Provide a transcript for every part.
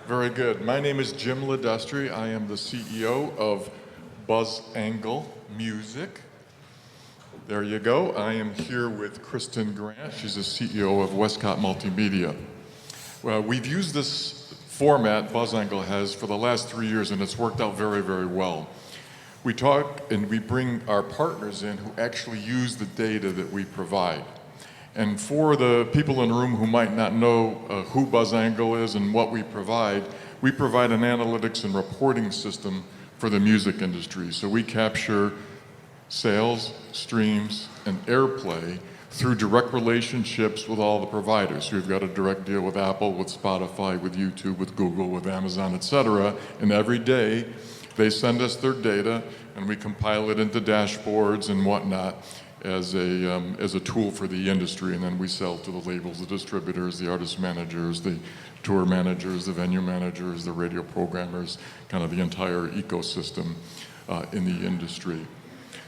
Very good. My name is Jim Ledestri. I am the CEO of BuzzAngle Music. There you go. I am here with Kristen Grant. She's the CEO of Westcott Multimedia. Well, we've used this format BuzzAngle has for the last 3 years, and it's worked out very, very well. We talk and we bring our partners in who actually use the data that we provide. And for the people in the room who might not know who BuzzAngle is and what we provide an analytics and reporting system for the music industry. So we capture sales, streams, and airplay through direct relationships with all the providers. So we've got a direct deal with Apple, with Spotify, with YouTube, with Google, with Amazon, etc. And every day they send us their data and we compile it into dashboards and whatnot as a tool for the industry, and then we sell to the labels, the distributors, the artist managers, the tour managers, the venue managers, the radio programmers, kind of the entire ecosystem in the industry.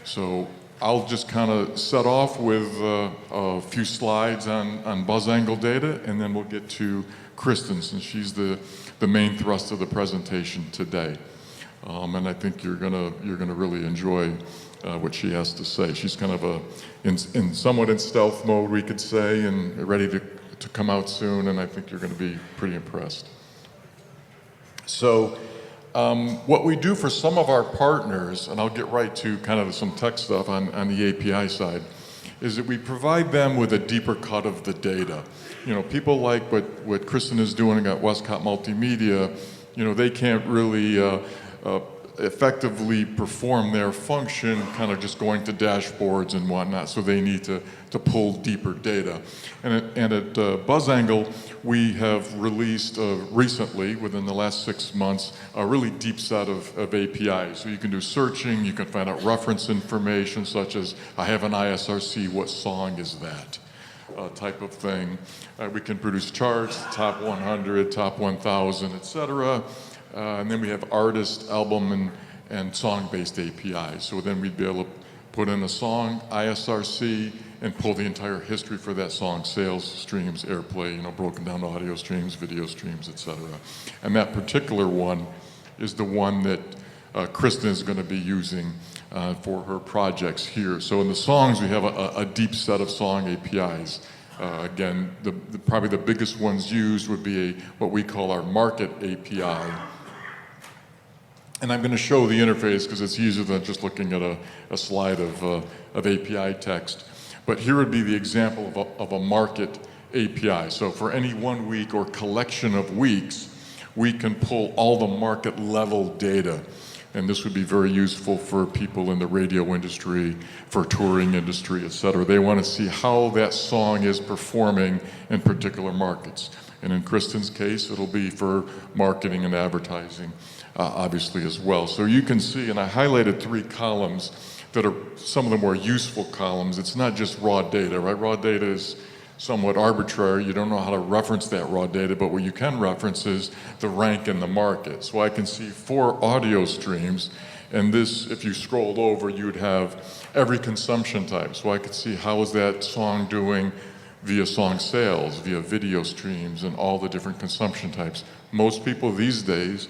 So I'll just kind of set off with a few slides on BuzzAngle data, and then we'll get to Kristen, since she's the main thrust of the presentation today. And I think you're gonna really enjoy what she has to say. She's kind of somewhat in stealth mode, we could say, and ready to come out soon, and I think you're gonna be pretty impressed. So what we do for some of our partners, and I'll get right to kind of some tech stuff on the API side, is that we provide them with a deeper cut of the data. You know, people like what Kristen is doing at Westcott Multimedia, you know, they can't really effectively perform their function kind of just going to dashboards and whatnot, so they need to pull deeper data. And at BuzzAngle, we have released recently, within the last 6 months, a really deep set of APIs. So you can do searching, you can find out reference information such as, I have an ISRC, what song is that? Type of thing. We can produce charts, top 100, top 1,000, etc. And then we have artist, album, and song-based APIs. So then we'd be able to put in a song, ISRC, and pull the entire history for that song, sales, streams, airplay, you know, broken down to audio streams, video streams, etc. And that particular one is the one that Kristen is going to be using for her projects here. So in the songs, we have a deep set of song APIs. Again, probably the biggest ones used would be what we call our market API. And I'm going to show the interface because it's easier than just looking at a slide of API text. But here would be the example of a market API. So for any 1 week or collection of weeks, we can pull all the market level data. And this would be very useful for people in the radio industry, for touring industry, etc. They want to see how that song is performing in particular markets. And in Kristen's case, it'll be for marketing and advertising, obviously, as well. So you can see, and I highlighted 3 columns that are some of the more useful columns. It's not just raw data, right? Raw data is somewhat arbitrary. You don't know how to reference that raw data, but what you can reference is the rank in the market. So I can see 4 audio streams, and this, if you scrolled over, you'd have every consumption type. So I could see how is that song doing via song sales, via video streams, and all the different consumption types. Most people these days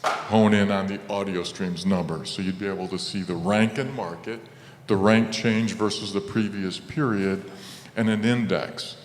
hone in on the audio streams number. So you'd be able to see the rank in market, the rank change versus the previous period, and an index.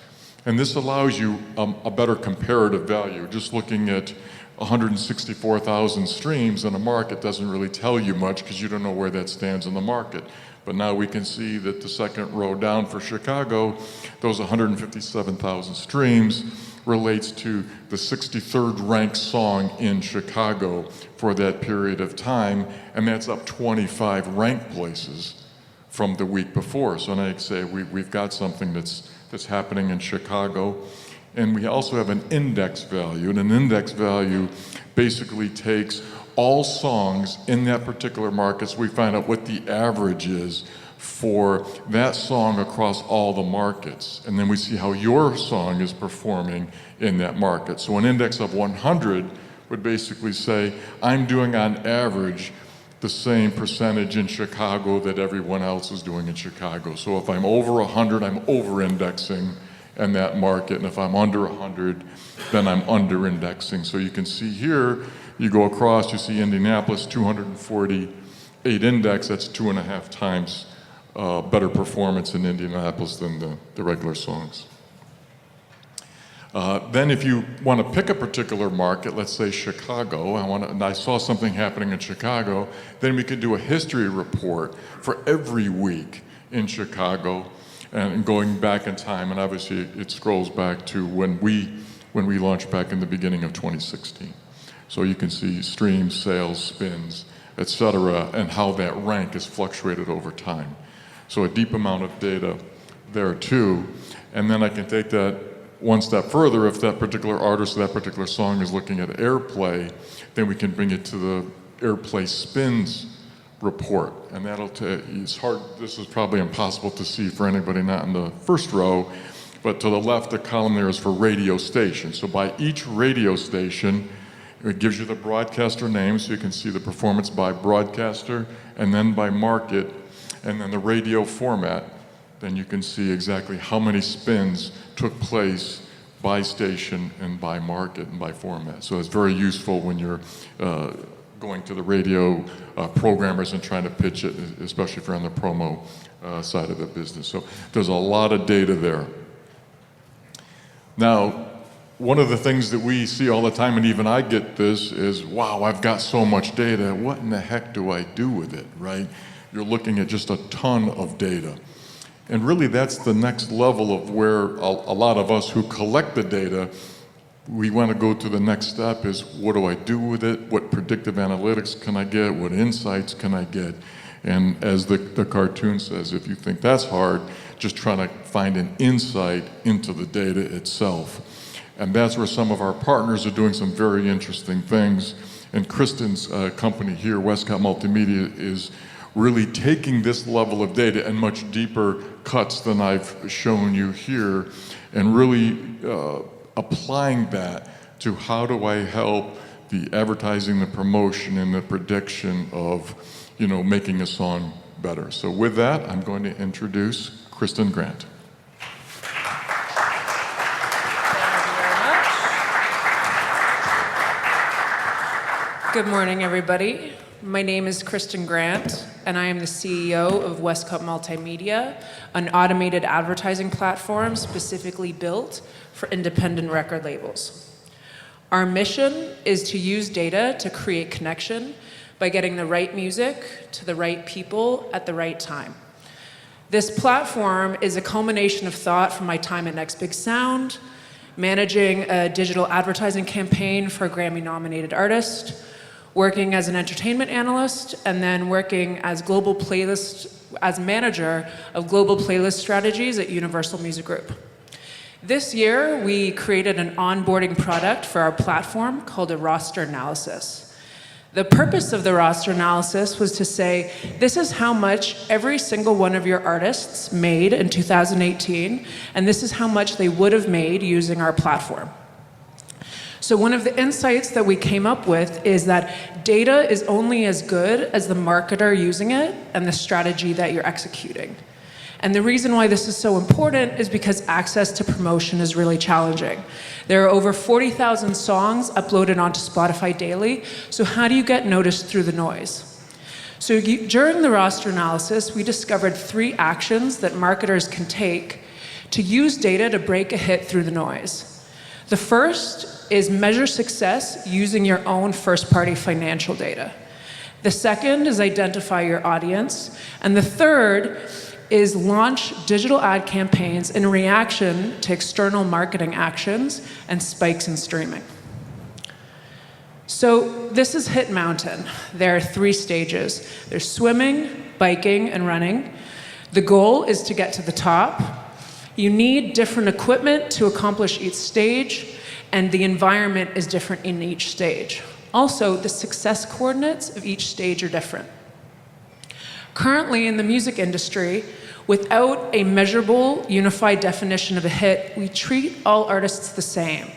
And this allows you a better comparative value. Just looking at 164,000 streams in a market doesn't really tell you much because you don't know where that stands in the market. But now we can see that the second row down for Chicago, those 157,000 streams relates to the 63rd ranked song in Chicago for that period of time, and that's up 25 rank places from the week before. So now I say we've got something that's happening in Chicago. And we also have an index value, and an index value basically takes all songs in that particular market, so we find out what the average is for that song across all the markets. And then we see how your song is performing in that market. So an index of 100 would basically say, I'm doing on average the same percentage in Chicago that everyone else is doing in Chicago. So if I'm over 100, I'm over-indexing and that market. And if I'm under 100, then I'm under indexing. So you can see here, you go across, you see Indianapolis, 248 index, that's 2.5 times better performance in Indianapolis than the regular songs. Then if you want to pick a particular market, let's say Chicago, and I saw something happening in Chicago, then we could do a history report for every week in Chicago and going back in time, and obviously it scrolls back to when we launched back in the beginning of 2016. So you can see streams, sales, spins, et cetera, and how that rank has fluctuated over time. So a deep amount of data there too, and then I can take that one step further. If that particular artist or that particular song is looking at airplay, then we can bring it to the airplay spins report, and it's hard, this is probably impossible to see for anybody not in the first row, but to the left, the column there is for radio station. So by each radio station, it gives you the broadcaster name, so you can see the performance by broadcaster, and then by market, and then the radio format. Then you can see exactly how many spins took place by station and by market and by format. So it's very useful when you're going to the radio programmers and trying to pitch it, especially if you're on the promo side of the business. So there's a lot of data there. Now, one of the things that we see all the time, and even I get this, is, wow, I've got so much data. What in the heck do I do with it, right? You're looking at just a ton of data. And really that's the next level of where a lot of us who collect the data, we want to go to the next step is, what do I do with it? What predictive analytics can I get? What insights can I get? And as the cartoon says, if you think that's hard, just trying to find an insight into the data itself. And that's where some of our partners are doing some very interesting things. And Kristen's company here, Westcott Multimedia, is really taking this level of data and much deeper cuts than I've shown you here, and really applying that to how do I help the advertising, the promotion, and the prediction of, making a song better. So with that, I'm going to introduce Kristen Grant. Good morning, everybody. My name is Kristen Grant, and I am the CEO of Westcott Multimedia, an automated advertising platform specifically built for independent record labels. Our mission is to use data to create connection by getting the right music to the right people at the right time. This platform is a culmination of thought from my time at Next Big Sound, managing a digital advertising campaign for a Grammy-nominated artist, working as an entertainment analyst, and then working as manager of global playlist strategies at Universal Music Group. This year, we created an onboarding product for our platform called a roster analysis. The purpose of the roster analysis was to say, this is how much every single one of your artists made in 2018, and this is how much they would have made using our platform. So one of the insights that we came up with is that data is only as good as the marketer using it and the strategy that you're executing. And the reason why this is so important is because access to promotion is really challenging. There are over 40,000 songs uploaded onto Spotify daily, so how do you get noticed through the noise? So during the roster analysis, we discovered 3 actions that marketers can take to use data to break a hit through the noise. The first is measure success using your own first-party financial data. The second is identify your audience. And the third is launch digital ad campaigns in reaction to external marketing actions and spikes in streaming. So this is Hit Mountain. There are 3 stages. There's swimming, biking, and running. The goal is to get to the top. You need different equipment to accomplish each stage, and the environment is different in each stage. Also, the success coordinates of each stage are different. Currently in the music industry, without a measurable, unified definition of a hit, we treat all artists the same.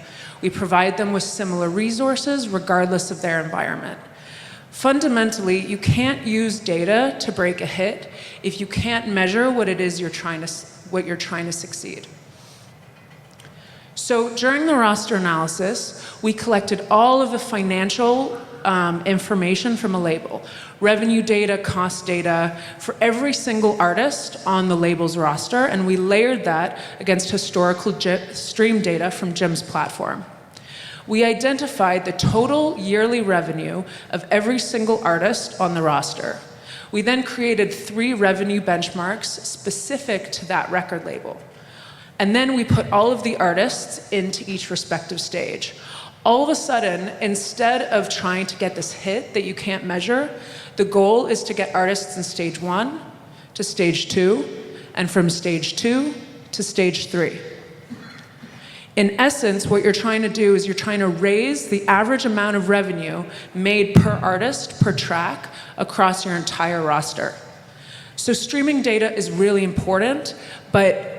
We provide them with similar resources regardless of their environment. Fundamentally, you can't use data to break a hit if you can't measure what it is you're trying to succeed. So during the roster analysis, we collected all of the financial information from a label. Revenue data, cost data, for every single artist on the label's roster, and we layered that against historical stream data from Jim's platform. We identified the total yearly revenue of every single artist on the roster. We then created 3 revenue benchmarks specific to that record label. And then we put all of the artists into each respective stage. All of a sudden, instead of trying to get this hit that you can't measure, the goal is to get artists in stage 1 to stage 2, and from stage 2 to stage 3. In essence, what you're trying to do is you're trying to raise the average amount of revenue made per artist, per track, across your entire roster. So streaming data is really important, but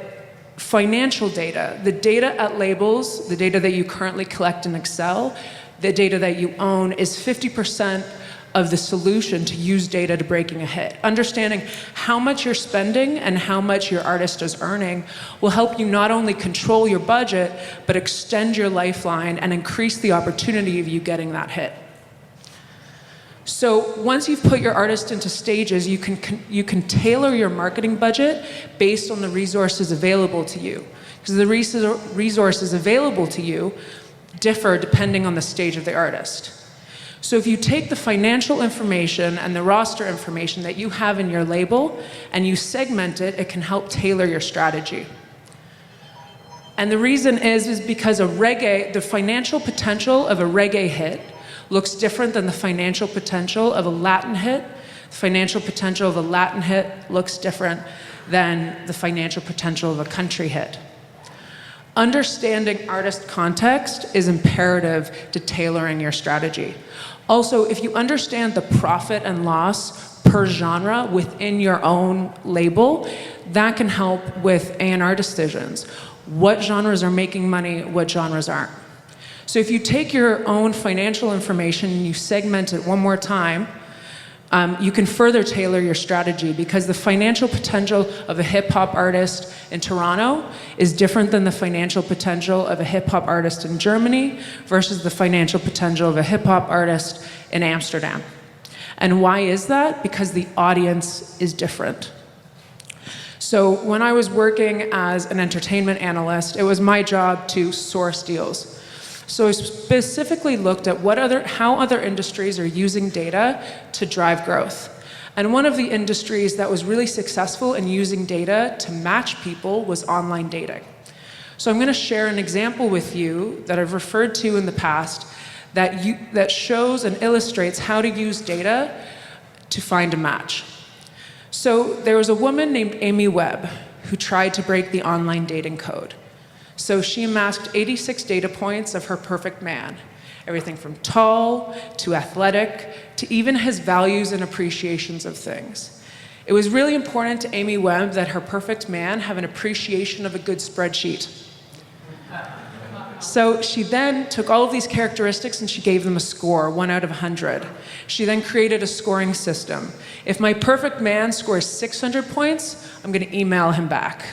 financial data, the data at labels, the data that you currently collect in Excel, the data that you own is 50% of the solution to use data to breaking a hit. Understanding how much you're spending and how much your artist is earning will help you not only control your budget, but extend your lifeline and increase the opportunity of you getting that hit. So once you've put your artist into stages, you can tailor your marketing budget based on the resources available to you. Because the resources available to you differ depending on the stage of the artist. So if you take the financial information and the roster information that you have in your label and you segment it, it can help tailor your strategy. And the reason is because the financial potential of a reggae hit looks different than the financial potential of a Latin hit. The financial potential of a Latin hit looks different than the financial potential of a country hit. Understanding artist context is imperative to tailoring your strategy. Also, if you understand the profit and loss per genre within your own label, that can help with A&R decisions. What genres are making money, what genres aren't. So if you take your own financial information and you segment it one more time, you can further tailor your strategy because the financial potential of a hip-hop artist in Toronto is different than the financial potential of a hip-hop artist in Germany versus the financial potential of a hip-hop artist in Amsterdam. And why is that? Because the audience is different. So when I was working as an entertainment analyst, it was my job to source deals. So I specifically looked at how other industries are using data to drive growth. And one of the industries that was really successful in using data to match people was online dating. So I'm going to share an example with you that I've referred to in the past that shows and illustrates how to use data to find a match. So there was a woman named Amy Webb who tried to break the online dating code. So she amassed 86 data points of her perfect man, everything from tall to athletic to even his values and appreciations of things. It was really important to Amy Webb that her perfect man have an appreciation of a good spreadsheet. So she then took all of these characteristics and she gave them a score, 1 out of 100. She then created a scoring system. If my perfect man scores 600 points, I'm going to email him back.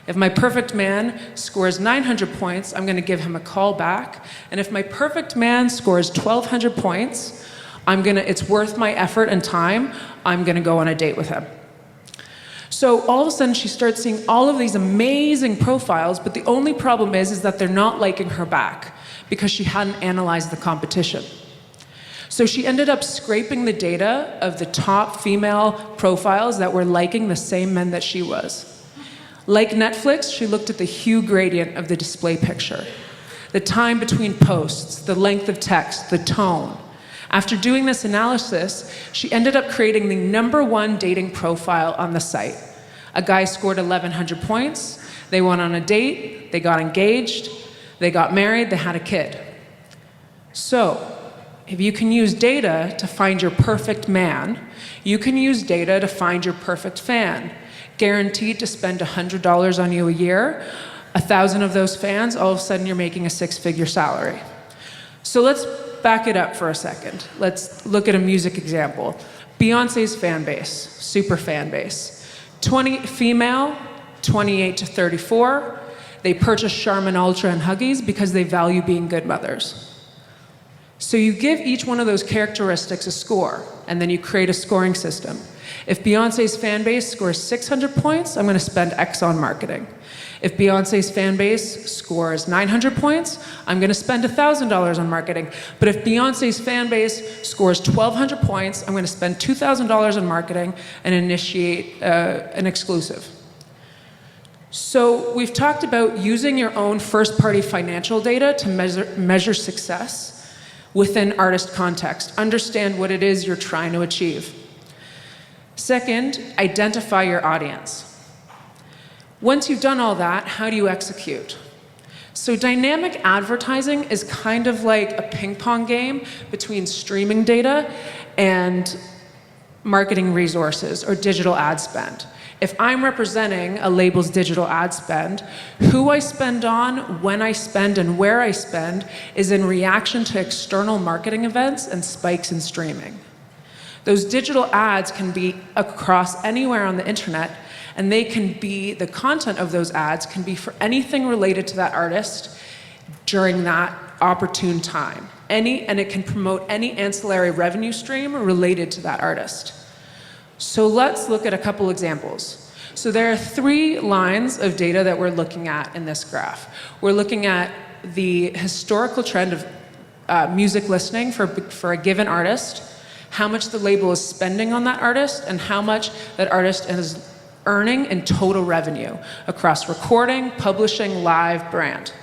If my perfect man scores 900 points, I'm going to give him a call back. And if my perfect man scores 1,200 points, it's worth my effort and time, I'm going to go on a date with him. So all of a sudden, she starts seeing all of these amazing profiles, but the only problem is that they're not liking her back because she hadn't analyzed the competition. So she ended up scraping the data of the top female profiles that were liking the same men that she was. Like Netflix, she looked at the hue gradient of the display picture, the time between posts, the length of text, the tone. After doing this analysis, she ended up creating the #1 dating profile on the site. A guy scored 1,100 points, they went on a date, they got engaged, they got married, they had a kid. So, if you can use data to find your perfect man, you can use data to find your perfect fan. Guaranteed to spend $100 on you a year, 1,000 of those fans, all of a sudden you're making a 6-figure salary. So let's back it up for a second. Let's look at a music example. Beyonce's fan base, super fan base. 20 female, 28 to 34. They purchase Charmin Ultra and Huggies because they value being good mothers. So you give each one of those characteristics a score, and then you create a scoring system. If Beyonce's fan base scores 600 points, I'm going to spend X on marketing. If Beyonce's fan base scores 900 points, I'm going to spend $1,000 on marketing. But if Beyonce's fan base scores 1,200 points, I'm going to spend $2,000 on marketing and initiate an exclusive. So we've talked about using your own first-party financial data to measure success within artist context. Understand what it is you're trying to achieve. Second, identify your audience. Once you've done all that, how do you execute? So dynamic advertising is kind of like a ping pong game between streaming data and marketing resources or digital ad spend. If I'm representing a label's digital ad spend, who I spend on, when I spend, and where I spend is in reaction to external marketing events and spikes in streaming. Those digital ads can be across anywhere on the internet, and the content of those ads can be for anything related to that artist during that opportune time. And it can promote any ancillary revenue stream related to that artist. So let's look at a couple examples. So there are 3 lines of data that we're looking at in this graph. We're looking at the historical trend of music listening for a given artist, how much the label is spending on that artist, and how much that artist is earning in total revenue across recording, publishing, live, brand.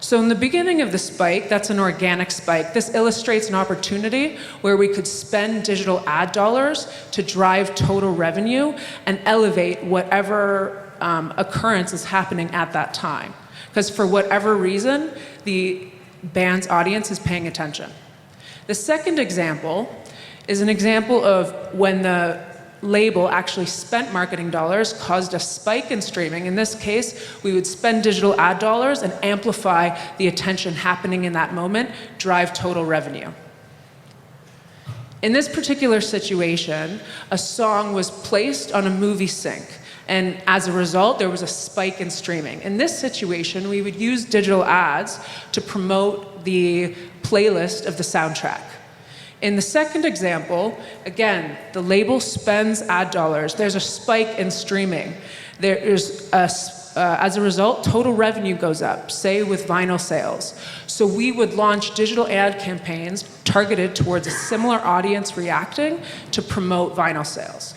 So in the beginning of the spike, that's an organic spike. This illustrates an opportunity where we could spend digital ad dollars to drive total revenue and elevate whatever occurrence is happening at that time. Because for whatever reason, the band's audience is paying attention. The second example is an example of when the label actually spent marketing dollars, caused a spike in streaming. In this case, we would spend digital ad dollars and amplify the attention happening in that moment, drive total revenue. In this particular situation, a song was placed on a movie sync, and as a result, there was a spike in streaming. In this situation, we would use digital ads to promote the playlist of the soundtrack. In the second example, again, the label spends ad dollars. There's a spike in streaming. As a result, total revenue goes up, say with vinyl sales. So we would launch digital ad campaigns targeted towards a similar audience reacting to promote vinyl sales.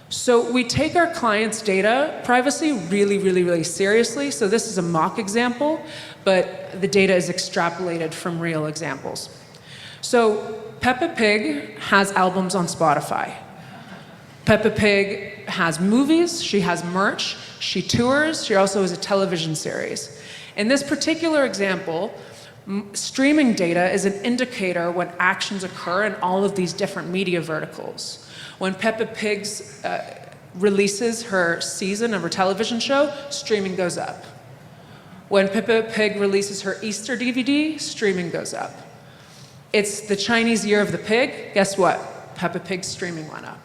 So we take our clients' data privacy really, really, really seriously. So this is a mock example, but the data is extrapolated from real examples. So Peppa Pig has albums on Spotify. Peppa Pig has movies, she has merch, she tours, she also has a television series. In this particular example, streaming data is an indicator when actions occur in all of these different media verticals. When Peppa Pig releases her season of her television show, streaming goes up. When Peppa Pig releases her Easter DVD, streaming goes up. It's the Chinese Year of the Pig. Guess what? Peppa Pig's streaming went up.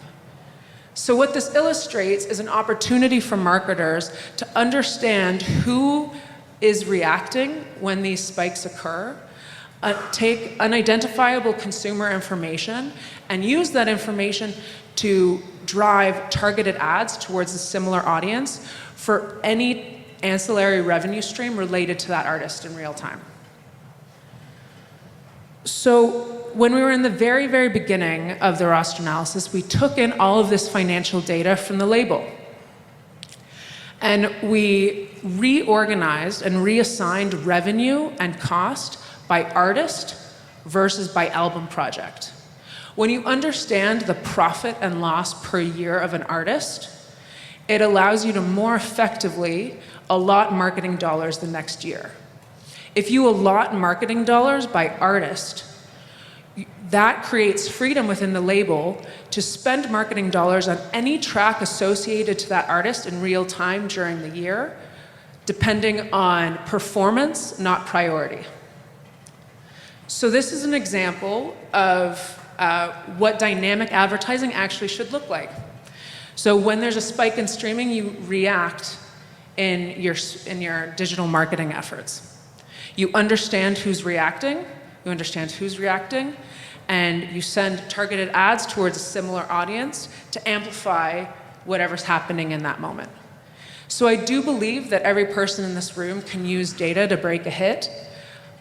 So what this illustrates is an opportunity for marketers to understand who is reacting when these spikes occur, take unidentifiable consumer information, and use that information to drive targeted ads towards a similar audience for any ancillary revenue stream related to that artist in real time. So when we were in the very, very beginning of the roster analysis, we took in all of this financial data from the label. And we reorganized and reassigned revenue and cost by artist versus by album project. When you understand the profit and loss per year of an artist, it allows you to more effectively allot marketing dollars the next year. If you allot marketing dollars by artist, that creates freedom within the label to spend marketing dollars on any track associated to that artist in real time during the year, depending on performance, not priority. So this is an example of what dynamic advertising actually should look like. So when there's a spike in streaming, you react in your digital marketing efforts. You understand who's reacting, and you send targeted ads towards a similar audience to amplify whatever's happening in that moment. So I do believe that every person in this room can use data to break a hit,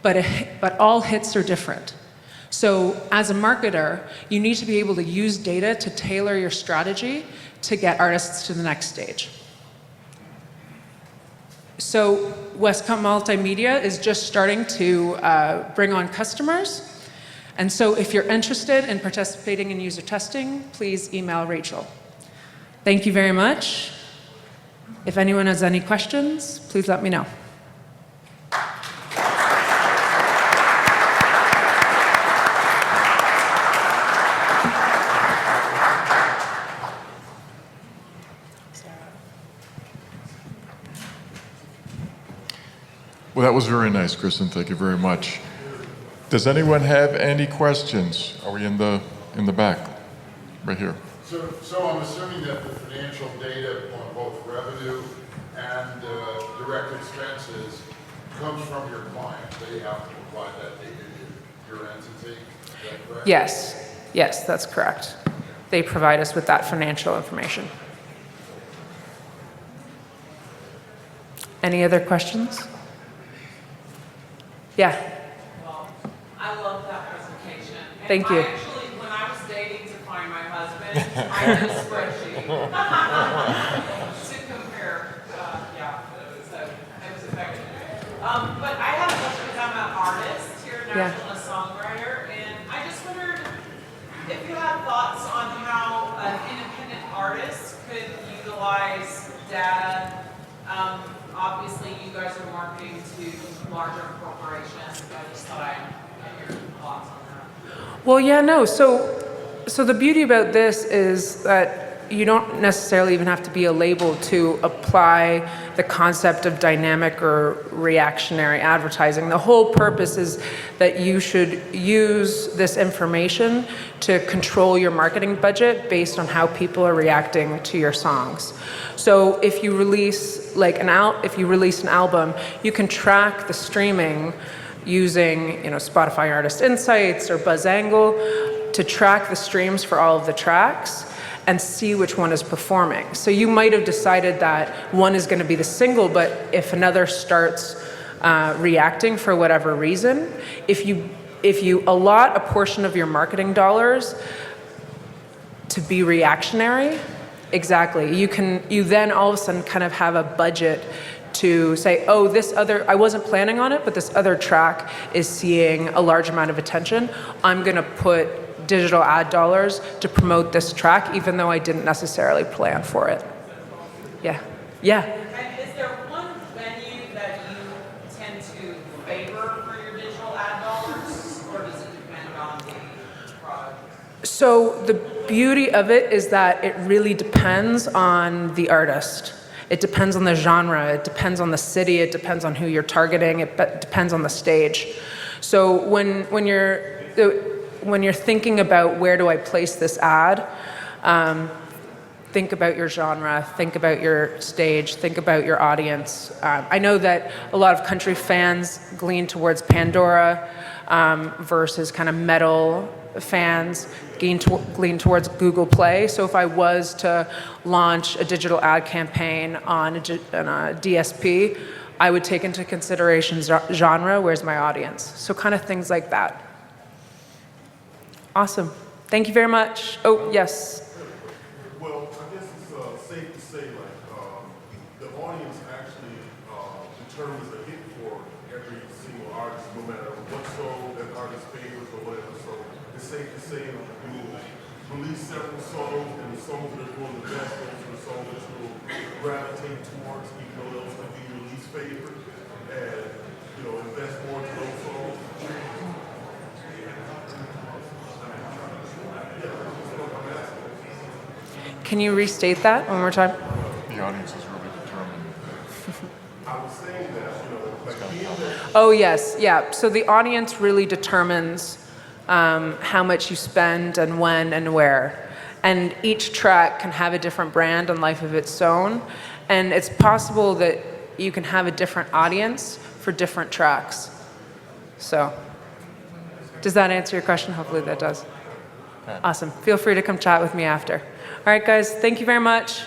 but all hits are different. So as a marketer, you need to be able to use data to tailor your strategy to get artists to the next stage. So Westcott Multimedia is just starting to bring on customers. And so if you're interested in participating in user testing, please email Rachel. Thank you very much. If anyone has any questions, please let me know. Well, that was very nice, Kristen. Thank you very much. Does anyone have any questions? Are we in the back? Right here. So I'm assuming that the financial data on both revenue and direct expenses comes from your client. They have to provide that data to your entity. Is that correct? Yes, that's correct. They provide us with that financial information. Any other questions? Yeah. Well, I love that presentation. And Thank you. Actually, when I was dating to find my husband, I did a spreadsheet to compare. It was effective. But I have a question because I'm an artist here, national songwriter, and I just wondered if you had thoughts on how an independent artist could utilize data. Obviously, you guys are marketing to larger corporations. I just thought I'd get your thoughts on that. Well, yeah, no. So the beauty about this is that you don't necessarily even have to be a label to apply the concept of dynamic or reactionary advertising. The whole purpose is that you should use this information to control your marketing budget based on how people are reacting to your songs. So if you release an album, you can track the streaming using Spotify Artist Insights or BuzzAngle to track the streams for all of the tracks and see which one is performing. So you might have decided that one is going to be the single, but if another starts reacting for whatever reason, if you allot a portion of your marketing dollars to be reactionary, exactly, you then all of a sudden kind of have a budget to say, oh, I wasn't planning on it, but this other track is seeing a large amount of attention. I'm going to put digital ad dollars to promote this track, even though I didn't necessarily plan for it. Yeah. And is there one venue that you tend to favor for your digital ad dollars, or does it depend on the product? So the beauty of it is that it really depends on the artist. It depends on the genre, it depends on the city, it depends on who you're targeting, it depends on the stage. So when you're thinking about where do I place this ad, think about your genre, think about your stage, think about your audience. I know that a lot of country fans glean towards Pandora versus kind of metal fans glean towards Google Play. So if I was to launch a digital ad campaign on a DSP, I would take into consideration genre, where's my audience? So kind of things like that. Awesome. Thank you very much. Oh, yes. Well, I guess it's safe to say, the audience actually determines a hit for every single artist, no matter what song that artist favors or whatever. So it's safe to say you release several songs, and the songs that are doing the best, those are the songs that you'll gravitate towards, even though those could be your least favorite, and invest more into those songs. Can you restate that one more time? The audience is really determined. I was saying that, Oh, yes. Yeah. So the audience really determines how much you spend and when and where. And each track can have a different brand and life of its own. And it's possible that you can have a different audience for different tracks. So, does that answer your question? Hopefully that does. Awesome. Feel free to come chat with me after. All right, guys, thank you very much.